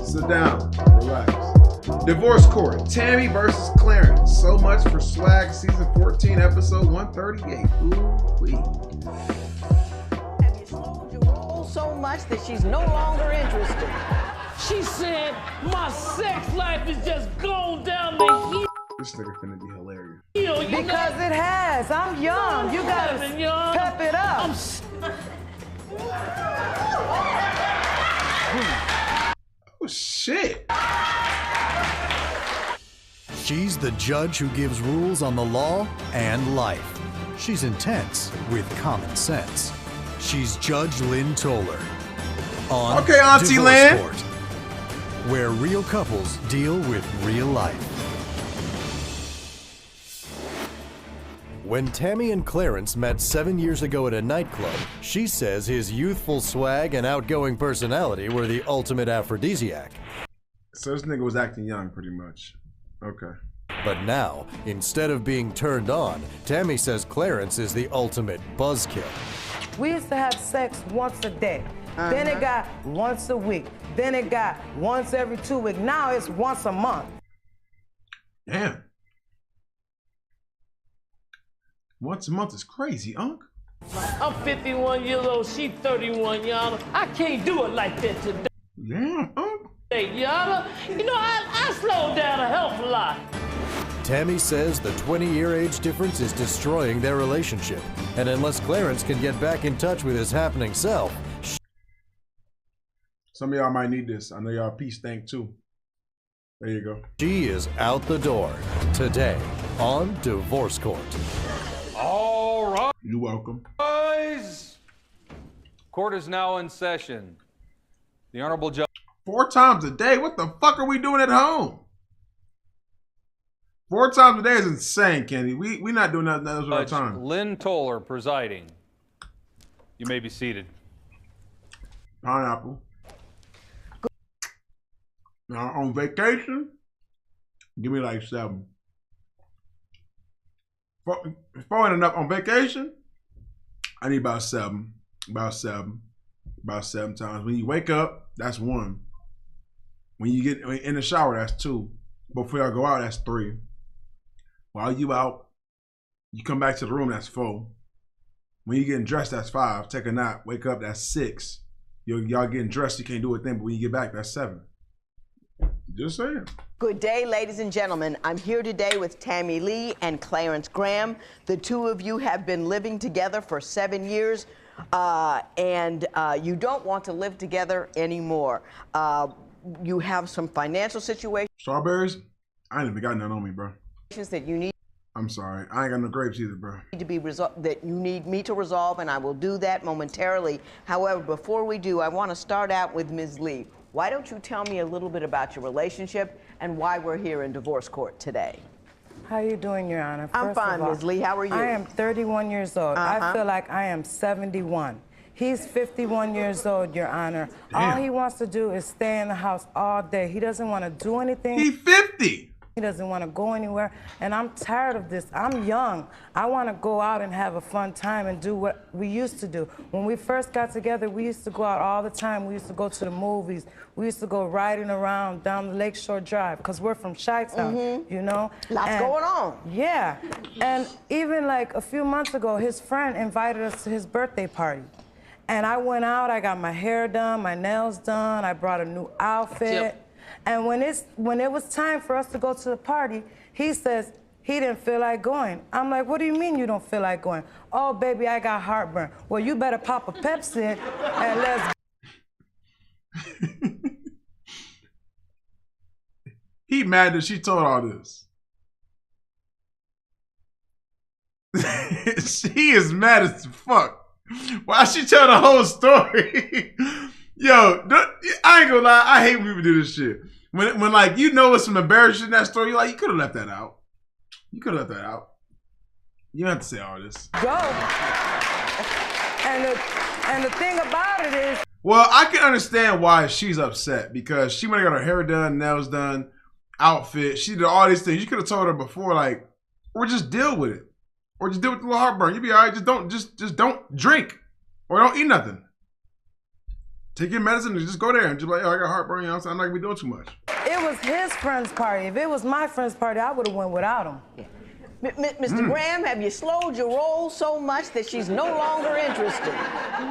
Sit down. Relax. Divorce Court. Tammy versus Clarence. So much for swag. Season 14, episode 138. Ooh-wee. Have you slowed your roll so much that she's no longer interested? She said my sex life is just going down the hill. This nigga finna be hilarious. Because it has. I'm young. You gotta pep it up. Oh, shit. She's the judge who gives rules on the law and life. She's intense with common sense. She's Judge Lynn Toller. On Okay, Auntie Divorce Lynn. Court, where real couples deal with real life. When Tammy and Clarence met 7 years ago at a nightclub, she says his youthful swag and outgoing personality were the ultimate aphrodisiac. So this nigga was acting young, pretty much. Okay. But now, instead of being turned on, Tammy says Clarence is the ultimate buzzkill. We used to have sex once a day. Then it got once a week. Then it got once every 2 weeks. Now it's once a month. Damn. Once a month is crazy, Unc. I'm 51 years old, she 31, Yana. I can't do it like that today, Damn, Unc. Yana. You know, I slowed down a hell of a lot. Tammy says the 20-year age difference is destroying their relationship. And unless Clarence can get back in touch with his happening self, Some of y'all might need this. I know y'all peace stank too. There you go. she is out the door today on Divorce Court. All right, You're welcome. guys. Court is now in session. The Honorable Judge 4 times a day? What the fuck are we doing at home? 4 times a day is insane, Kenny. We not doing nothing else with our time. Lynn Toller presiding. You may be seated. Pineapple. Now on vacation, give me like 7. 4 ain't enough. On vacation, I need about 7. About 7 times. When you wake up, that's 1. When you get in the shower, that's 2. Before y'all go out, that's 3. While you out, you come back to the room, that's 4. When you getting dressed, that's 5. Take a nap, wake up, that's 6. Y'all getting dressed, you can't do it then, but when you get back, that's 7. Just saying. Good day, ladies and gentlemen. I'm here today with Tammy Lee and Clarence Graham. The two of you have been living together for 7 years, and you don't want to live together anymore. You have some financial situations Strawberries? I ain't even got none on me, bro. that you need I'm sorry. I ain't got no grapes either, bro. to be resolved, that you need me to resolve, and I will do that momentarily. However, before we do, I want to start out with Ms. Lee. Why don't you tell me a little bit about your relationship and why we're here in divorce court today? How you doing, Your Honor? I'm First of fine, all, Ms. Lee. How are you? I am 31 years old. I feel like I am 71. He's 51 years old, Your Honor. All Damn. he wants to do is stay in the house all day. He doesn't want to do anything. He 50. He doesn't want to go anywhere, and I'm tired of this. I'm young. I want to go out and have a fun time and do what we used to do. When we first got together, we used to go out all the time. We used to go to the movies. We used to go riding around down the Lakeshore Drive, because we're from Chi-Town, you know? Lots going on. Yeah, and even like a few months ago, his friend invited us to his birthday party. And I went out, I got my hair done, my nails done, I brought a new outfit. Yep. And when it was time for us to go to the party, he says he didn't feel like going. I'm like, what do you mean you don't feel like going? Oh, baby, I got heartburn. Well, you better pop a Pepsi and let's He mad that she told all this. She is mad as fuck. Why she tell the whole story? Yo, I ain't gonna lie. I hate when people do this shit. When like, you know, it's some embarrassing in that story, you're like, you could have left that out. You could have left that out. You don't have to say all this. go. And the thing about it is, Well, I can understand why she's upset, because she went and got her hair done, nails done, outfit. She did all these things. You could have told her before, like, or just deal with it. Or just deal with the little heartburn. You'll be all right. Just don't drink. Or don't eat nothing. Take your medicine and just go there and just be like, oh, I got heartburn. You know, I'm not gonna be doing too much. It was his friend's party. If it was my friend's party, I would have went without him. Yeah. Mr. Graham, have you slowed your roll so much that she's no longer interested?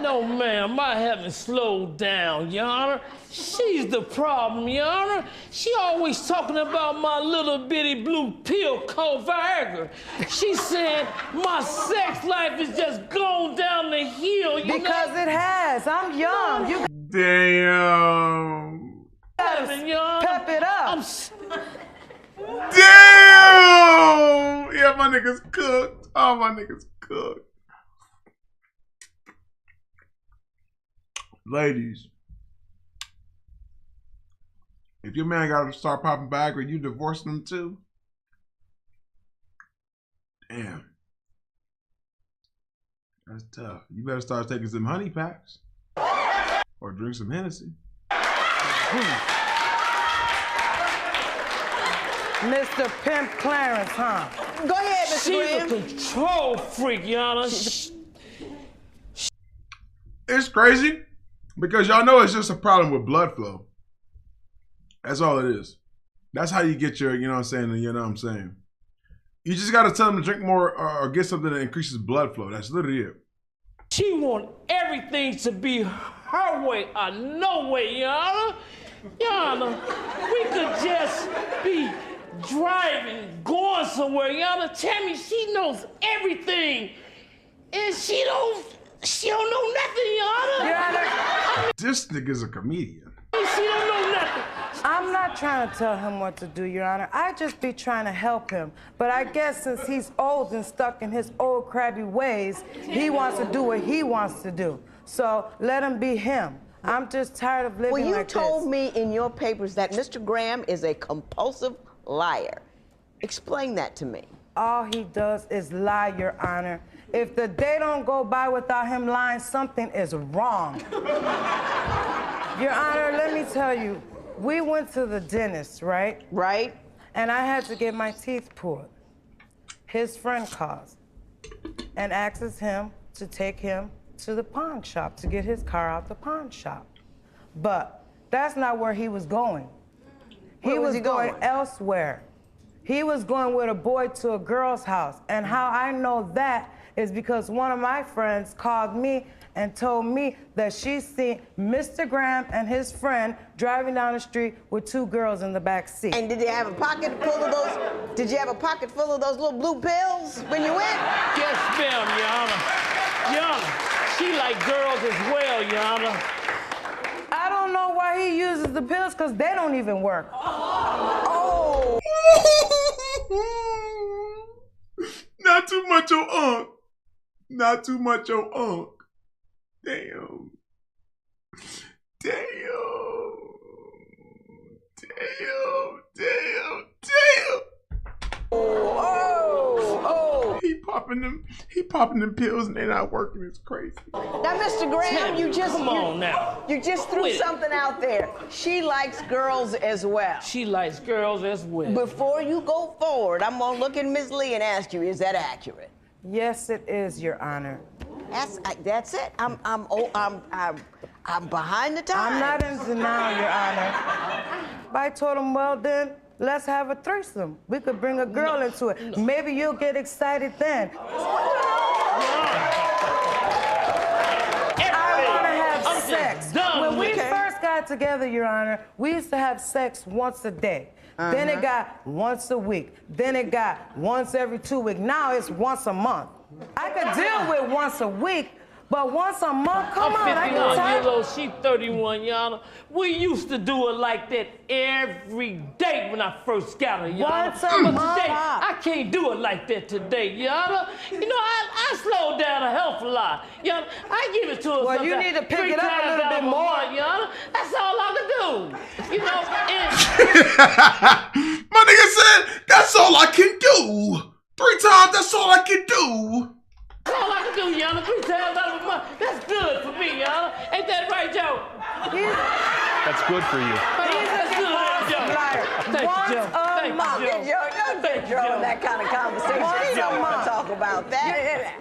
No, ma'am, I haven't slowed down, Your Honor. She's the problem, Your Honor. She always talking about my little bitty blue pill called Viagra. She said my sex life is just going down the hill, you Because know? it has. I'm young. You Damn. Your Honor. pep it up. Damn! Yeah, my niggas cooked. Oh, my niggas cooked. Ladies, if your man got to start popping Viagra, you divorcing him too? Damn. That's tough. You better start taking some honey packs. Or drink some Hennessy. Mr. Pimp Clarence, huh? Go ahead, Mr. She's Graham. a control freak, Your Honor. It's crazy because y'all know it's just a problem with blood flow. That's all it is. That's how you get your, you know what I'm saying, you know what I'm saying. You just got to tell them to drink more or get something that increases blood flow. That's literally it. She want everything to be her way or no way, Your Honor. Your Honor, we could just be driving, going somewhere, Your Honor. Tammy, she knows everything. And she don't know nothing, Your Honor. Your Honor, This nigga's a comedian. She don't know nothing. I'm not trying to tell him what to do, Your Honor. I just be trying to help him. But I guess since he's old and stuck in his old crabby ways, he wants to do what he wants to do. So let him be him. I'm just tired of living Well, you like told this. me in your papers that Mr. Graham is a compulsive liar. Explain that to me. All he does is lie, Your Honor. If the day don't go by without him lying, something is wrong. Your Honor, let me tell you, we went to the dentist, right? Right? And I had to get my teeth pulled. His friend calls and asks him to take him to the pawn shop to get his car out the pawn shop. But that's not where he was going. Where was he going going? elsewhere. He was going with a boy to a girl's house. And how I know that is because one of my friends called me and told me that she seen Mr. Graham and his friend driving down the street with two girls in the back seat. And did you have a pocket full of those? Did you have a pocket full of those little blue pills when you went? Yes, ma'am, Your Honor. Your Honor, she like girls as well, Your Honor. I don't know why he uses the pills because they don't even work. Oh! Not too much on Unc. Not too much on Unc. Damn. Damn. Damn. Damn. Damn. Oh! He popping them pills and they're not working. It's crazy. Now, Mr. Graham, you just Come on now. You just threw Quit it. something out there. She likes girls as well. She likes girls as well. Before you go forward, I'm gonna look at Ms. Lee and ask you, is that accurate? Yes, it is, Your Honor. That's it. I'm behind the times. I'm not in denial, Your Honor. But I told him, well then, let's have a threesome. We could bring a girl into it. Maybe you'll get excited then. I want to have I'm sex. just done When we with it. first got together, Your Honor, we used to have sex once a day. Then it got once a week. Then it got once every 2 weeks. Now it's once a month. I could deal with once a week, but once a month, come on. I I'm can 51 years tell. old, she 31, Your Honor. We used to do it like that every day when I first got her, Your Honor. Once a But month. today, I can't do it like that today, Your Honor. You know, I slowed down a hell of a lot. Your Honor, I give it to her Well, you sometimes need to pick 3 it up a times little out bit of a more. month, Your Honor. That's all I can do. You know, and My nigga said, that's all I can do. 3 times, that's all I can do. that's all I can do, Your Honor. 3 times out of a month. That's good for me, Your Honor. Ain't that right, Joe? That's good for you. That's good, Joe. Liar. Thank you, Once Joe. a Thank you, month. Joe. Don't get Joe in that kind of conversation. Once He a don't want month. to talk about that.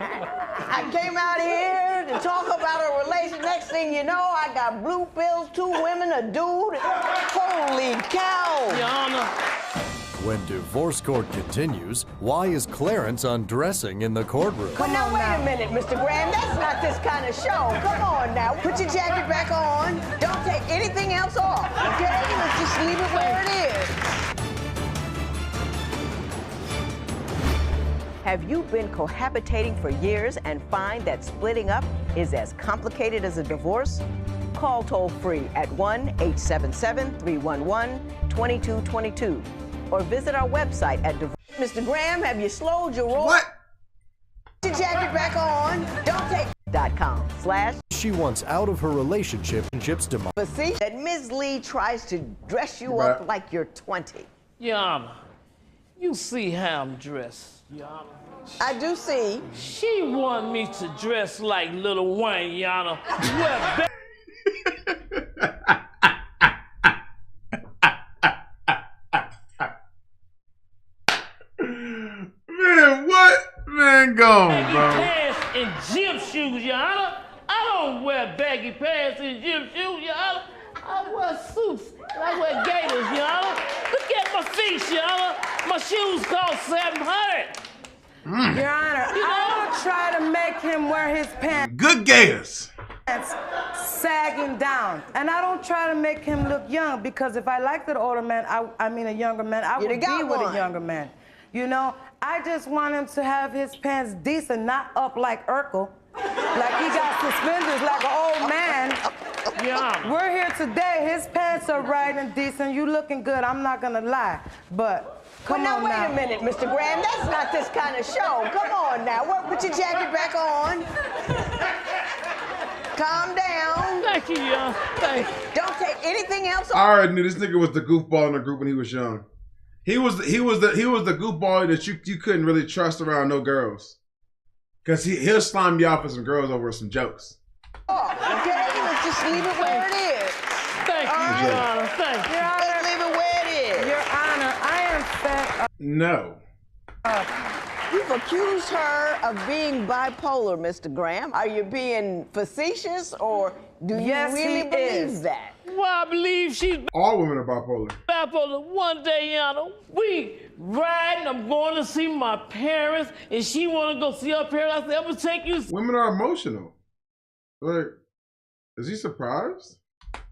I came out here wanted to talk about a relation. Next thing you know, I got blue pills, 2 women, a dude. Holy cow. Your Honor. When divorce court continues, why is Clarence undressing in the courtroom? But now, wait a minute, Mr. Graham. That's not this kind of show. Come on now. Put your jacket back on. Don't take anything else off, okay? Let's just leave it where it is. Have you been cohabitating for years and find that splitting up is as complicated as a divorce? Call toll-free at 1-877-311-2222 or visit our website at Mr. Graham, have you slowed your roll? What? Put your jacket back on. Don't take .com/ She wants out of her relationship and Chip's demise. See that Ms. Lee tries to dress you up like you're 20. Your Honor, you see how I'm dressed, Your Honor. I do see. She want me to dress like Lil Wayne, Your Honor. Wear Man, what? Man, go, baggy bro. pants and gym shoes, Your Honor. I don't wear baggy pants and gym shoes, Your Honor. I wear suits and I wear gaiters, Your Honor. Look at my feet, Your Honor. My shoes cost $700. Your Honor, I don't try to make him wear his pants Good gators. sagging down. And I don't try to make him look young, because if I liked an older man, I mean a younger man, I would be with a younger man. You know, I just want him to have his pants decent, not up like Urkel. Like he got suspenders like an old man. Yeah. We're here today. His pants are right and decent. You looking good, I'm not gonna lie. But come Well, now, on wait now. a minute, Mr. Graham. That's not this kind of show. Come on now. Put your jacket back on. Calm down. Thank you, Your Honor. Thank you. Don't take anything else off. I already knew this nigga was the goofball in the group when he was young. He was the goofball that you couldn't really trust around no girls. Cause he'll slime you off with some girls over some jokes. Okay, let's just leave it where it is. Thank you, Your Honor. Thank you. Let's leave it where it is. Your Honor, I am fed up. No. You've accused her of being bipolar, Mr. Graham. Are you being facetious, or do you Yes, really he believe is. that? Well, I believe she's All women are bipolar. bipolar. One day, Your Honor, we riding. I'm going to see my parents, and she want to go see her parents. I said, I'm going to take you to Women are emotional. Like, is he surprised?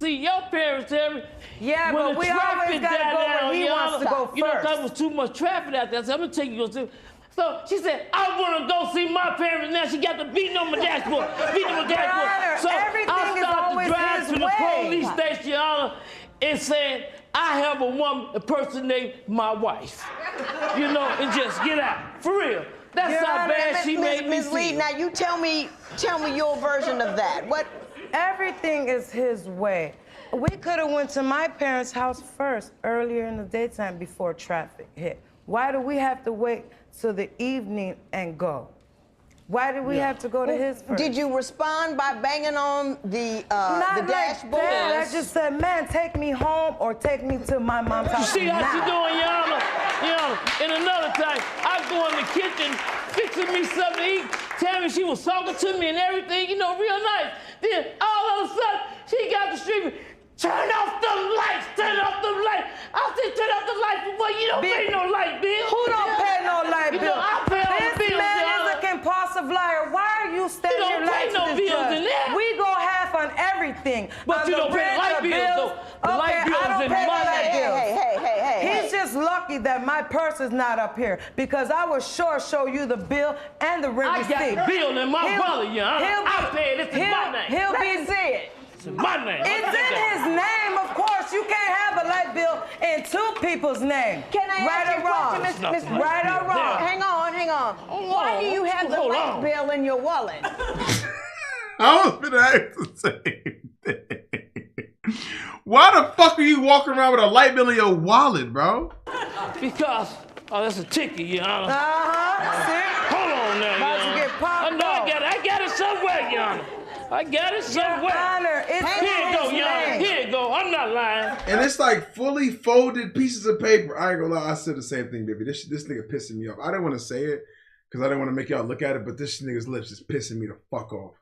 see your parents, Tammy. Yeah, When but the we traffic always gotta died go where down, he Your wants to Honor, go You know, first. there was too much traffic out there, so I'm going to take you to go see. So she said, I want to go see my parents. Now she got the beating on my dashboard. Beating on my dashboard. Honor, So everything I is started always to drive his to the way. police station, Your Honor, and said, I have a woman impersonate my wife. You know, and just get out. For real. That's Your how Honor, bad she made me Ms. Lee, feel. now you tell me your version of that. What? Everything is his way. We could have went to my parents' house first, earlier in the daytime before traffic hit. Why do we have to wait till the evening and go? Why did we have to go to his first? Did you respond by banging on the Not like dashboard? that. I just said, man, take me home or take me to my mom's You house see how she now. doing, Your Honor? Your Honor, and another time, I go in the kitchen, fixing me something to eat. Tammy, she was talking to me and everything, you know, real nice. Then all of a sudden, she got the street. Turn off the lights! Turn off the lights! I said, turn off the lights, but boy, you don't pay no light bill. Who don't pay no light You bill? know, I pay all the This bills, man Your is Honor. a compulsive liar. Why are you standing You don't your pay lights no to this bills judge? in there. We go half on everything. But on you the don't pay rent, light the bills, though. The Okay, light bills I don't in pay my the light name. bills. Hey. He's just lucky that my purse is not up here, because I will sure show you the bill and the rent I receipt. got the bill in my wallet, Your Honor. I paid it. It's in my name. He'll Let be. me see it. It's in my name. It's in his name, of course. You can't have a light bill in two people's name. Can I right ask or you a wrong? question, Miss Right or wrong? Hang on. Why do you have the Hold light on. bill in your wallet? I was gonna ask the same thing. Why the fuck are you walking around with a light bill in your wallet, bro? Because, oh, that's a ticket, Your Honor. See? Hold on now, About Your to Honor. get popped I know off. I got it somewhere, Your Honor. I got it Your somewhere. Honor, it's Hang Here in you go, his Your Honor. name. Here you go. I'm not lying. And it's like fully folded pieces of paper. I ain't gonna lie, I said the same thing, baby. This nigga pissing me off. I didn't want to say it because I didn't want to make y'all look at it, but this nigga's lips is pissing me the fuck off.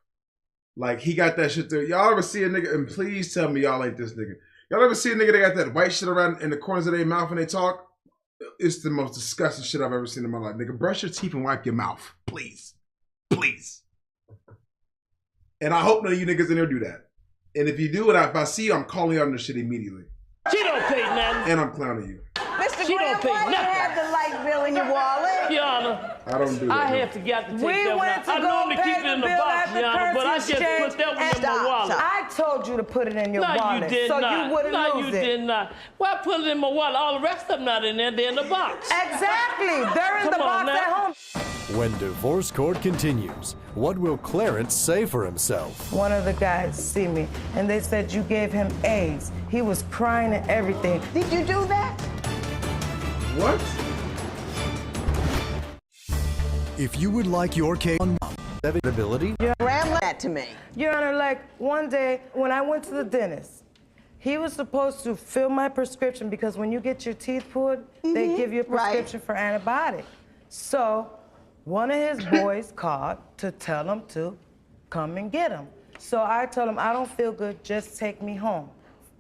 Like, he got that shit there. Y'all ever see a nigga, and please tell me y'all like this nigga. Y'all ever see a nigga that got that white shit around in the corners of their mouth when they talk? It's the most disgusting shit I've ever seen in my life. Nigga, brush your teeth and wipe your mouth. Please. Please. And I hope none of you niggas in there do that. And if you do it, if I see you, I'm calling you on this shit immediately. She don't pay nothing. And I'm clowning you. Mr. She Graham, don't pay why do you nothing. have the light bill in your wallet? Your Honor, I don't do that. I no. have to get to take We that one went out. to I go normally pay keep it the in the bill box, at the Your Honor, but I currency just exchange put that one in and my wallet. I told you to put it in your No, wallet, you did so not. you wouldn't no, lose you it. did not. Well, I put it in my wallet. All the rest of them not in there. They're in the box. Exactly. They're in the Come on box at now. home. When divorce court continues, what will Clarence say for himself? One of the guys see me, and they said you gave him AIDS. He was crying and everything. Did you do that? What? If you would like your case on ability, Graham, that to me. Your Honor, like one day when I went to the dentist, he was supposed to fill my prescription because when you get your teeth pulled, they give you a right. prescription for antibiotics. So one of his boys called to tell him to come and get him. So I told him, I don't feel good, just take me home,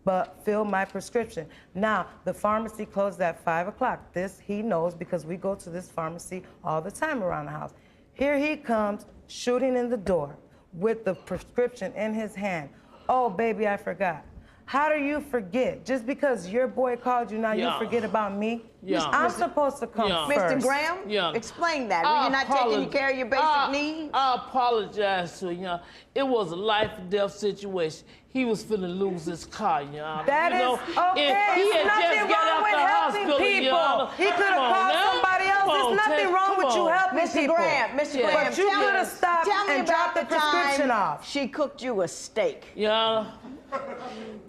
but fill my prescription. Now, the pharmacy closed at 5 o'clock. This he knows because we go to this pharmacy all the time around the house. Here he comes, shooting in the door with the prescription in his hand. Oh, baby, I forgot. How do you forget? Just because your boy called you, now Yeah. you forget about me? Yeah. I'm supposed to come Yeah. first. Mr. Graham, Yeah. explain that. Were you not taking care of your basic needs? I apologize to you. It was a life and death situation. He was finna lose his car, Your Honor. That you is know, okay. and he There's had nothing just got wrong out with the helping hospital, people. Your Honor. He could Come have on called now. somebody else. Come on, There's nothing Ted, wrong come with you on. helping Mr. people. Graham, Mr. Yeah. Graham, But you tell could me- have stopped tell me and dropped about the prescription time off. She cooked you a steak. Your Honor,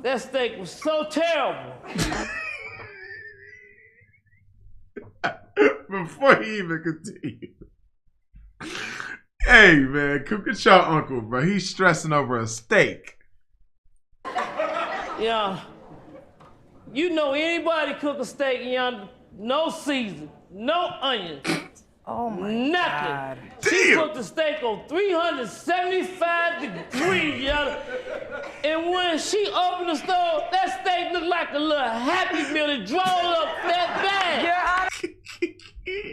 that steak was so terrible. Before he even continued. Hey, man, come get your uncle, bro. He's stressing over a steak. Yeah. You know anybody cook a steak, Your no season, no onion, Oh my nothing. God. She Damn. cooked the steak on 375 degrees, Your and when she opened the stove, that steak looked like a little Happy Meal that drawn up that bag. Your Honor,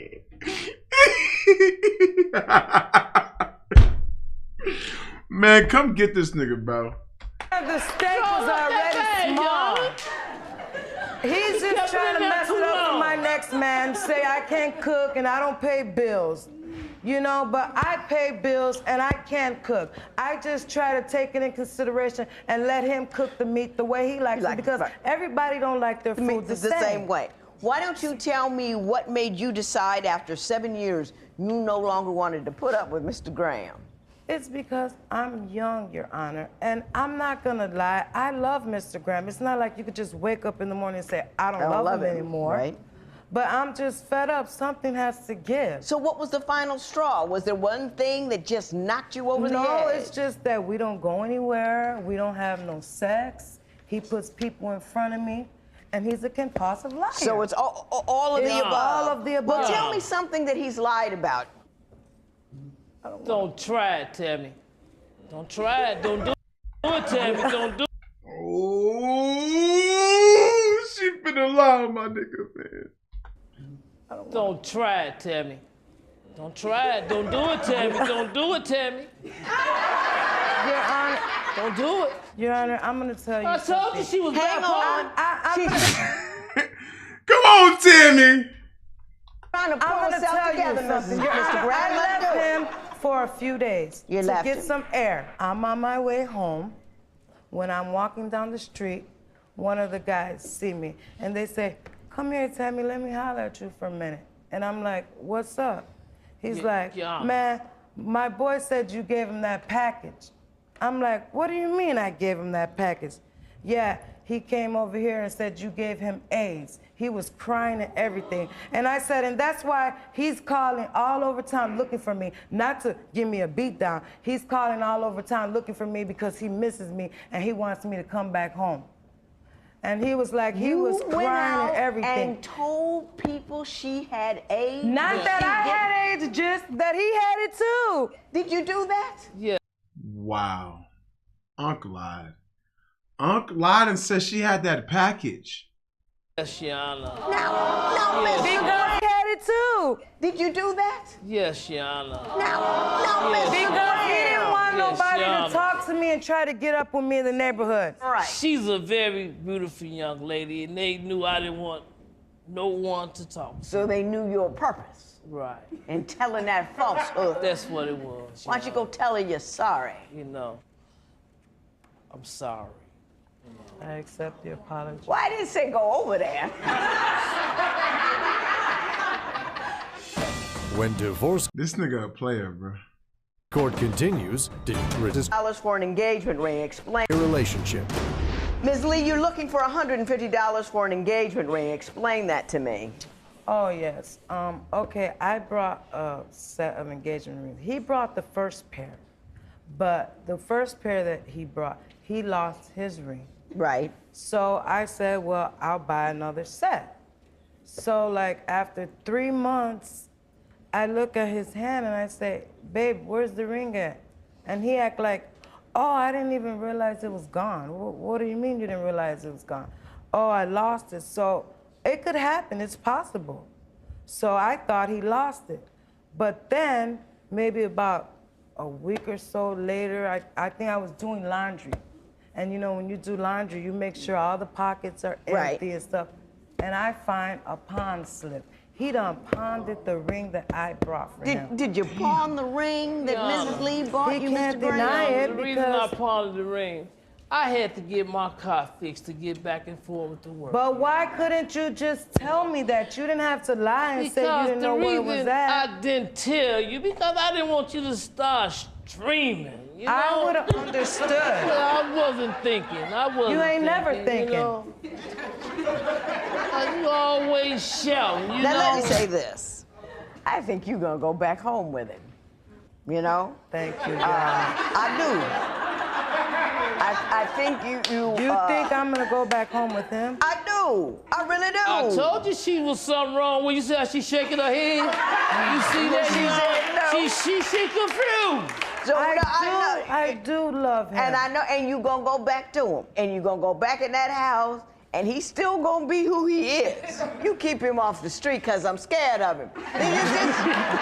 Man, come get this nigga, bro. the steak Drawn was up that already bag, small. Your Honor. He's just kept trying it to in there mess too it up for long. my next man, say I can't cook and I don't pay bills. You know, but I pay bills and I can't cook. I just try to take it in consideration and let him cook the meat the way he likes it because everybody don't like their food the same way. Why don't you tell me what made you decide after 7 years you no longer wanted to put up with Mr. Graham? It's because I'm young, Your Honor, and I'm not gonna lie, I love Mr. Graham. It's not like you could just wake up in the morning and say, I don't love him anymore. Right. But I'm just fed up. Something has to give. So what was the final straw? Was there one thing that just knocked you over the No, edge? it's just that we don't go anywhere. We don't have no sex. He puts people in front of me, and he's a compulsive liar. So it's all of It's the above. all of the above. Well, tell me something that he's lied about. Don't try it, Tammy. Don't try it. Don't do it, Tammy. Don't do it. Oh, she finna lie on my nigga, man. Don't try it, Tammy. Don't try it. Don't do it, Tammy. Don't do it, Tammy. Your Honor, Don't do it. Your Honor, I'm gonna tell you I told you she was Hang bipolar. on. Come on, Tammy. Trying to pull I'm gonna herself tell together, you something. Mr. Graham. I Let's do left it. him for a few days You to left get him. some air. I'm on my way home. When I'm walking down the street, one of the guys see me, and they say, come here, Tammy, let me holler at you for a minute. And I'm like, what's up? He's like, yeah. man, my boy said you gave him that package. I'm like, what do you mean I gave him that package? Yeah, he came over here and said you gave him AIDS. He was crying and everything. And I said, and that's why he's calling all over town looking for me, not to give me a beat down. He's calling all over town looking for me because he misses me and he wants me to come back home. And he was like, he was went crying out and everything. and told people she had AIDS? Not that I had AIDS, just that he had it too. Did you do that? Yeah. Wow. Unc lied. Unc lied and said she had that package. Yes, Your Honor. No, Yes. Mr. Graham. He had it too. Did you do that? Yes, Your Honor. No, Yes. Mr. Because he didn't want Yes, nobody Your to Honor. talk to me and try to get up with me in the neighborhood. All right. She's a very beautiful young lady, and they knew I didn't want no one to talk to. So they knew your purpose Right. in telling that falsehood. That's what it was. Why don't you go tell her you're sorry? You know, I'm sorry. I accept the apology. Well, I didn't say go over there. When divorce This nigga a player, bro. court continues, didn't resist $100 for an engagement ring. Explain. a relationship. Ms. Lee, you're looking for $150 for an engagement ring. Explain that to me. Oh, yes. Okay, I brought a set of engagement rings. He brought the first pair, but the first pair that he brought, he lost his ring. Right. So I said, well, I'll buy another set. So like after 3 months, I look at his hand and I say, babe, where's the ring at? And he act like, oh, I didn't even realize it was gone. What do you mean you didn't realize it was gone? Oh, I lost it. So it could happen, it's possible. So I thought he lost it. But then, maybe about a week or so later, I think I was doing laundry. And you know, when you do laundry, you make sure all the pockets are Right. empty and stuff. And I find a pawn slip. He done pawned the ring that I brought for him. Did you pawn the ring that Yeah. Mrs. Lee bought He you, can't Mr. Graham? deny it. The reason I because- pawned the ring, I had to get my car fixed to get back and forth to work. But why couldn't you just tell me that? You didn't have to lie and say you didn't know where it was reason at. I didn't tell you because I didn't want you to start streaming. You know? I would have understood. Well, I wasn't thinking. You ain't never You thinking. know? You always shouting. You Now know? let me say this. I think you're gonna go back home with him. You know? Thank you, John. I do. I think you You think I'm gonna go back home with him? I do. I really do. I told you she was something wrong when you see how she's shaking her head. You see that? She said no. She confused. So know. I do love him. And I know, and you gonna go back to him, and you gonna go back in that house, and he's still gonna be who he is. You keep him off the street, cause I'm scared of him.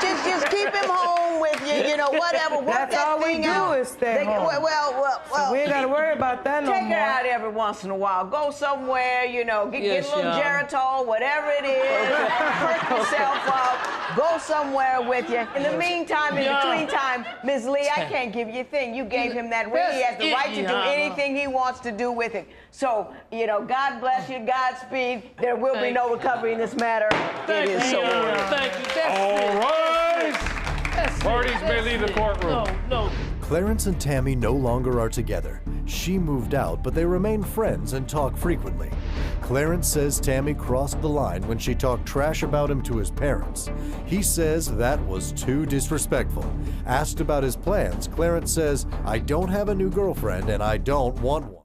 Just keep him home with you, you know, whatever. Work That's that all we thing do out. is stay home. Well, So we ain't gotta worry about that no take more. her out every once in a while. Go somewhere, you know, get Yes, a little yeah. Geritol, whatever it is. Perk yourself up. Go somewhere with you. In the meantime, in Yeah. between time, Ms. Lee, I can't give you a thing. You gave him that ring. He has the right to do Yeah. anything he wants to do with it. So, you know, God bless you, Godspeed. There will be no recovery in this matter. Thank It is you, so Your Honor. ordered. Thank you. That's All it. right. That's Parties it. may That's leave the it. courtroom. No. Clarence and Tammy no longer are together. She moved out, but they remain friends and talk frequently. Clarence says Tammy crossed the line when she talked trash about him to his parents. He says that was too disrespectful. Asked about his plans, Clarence says, I don't have a new girlfriend and I don't want one.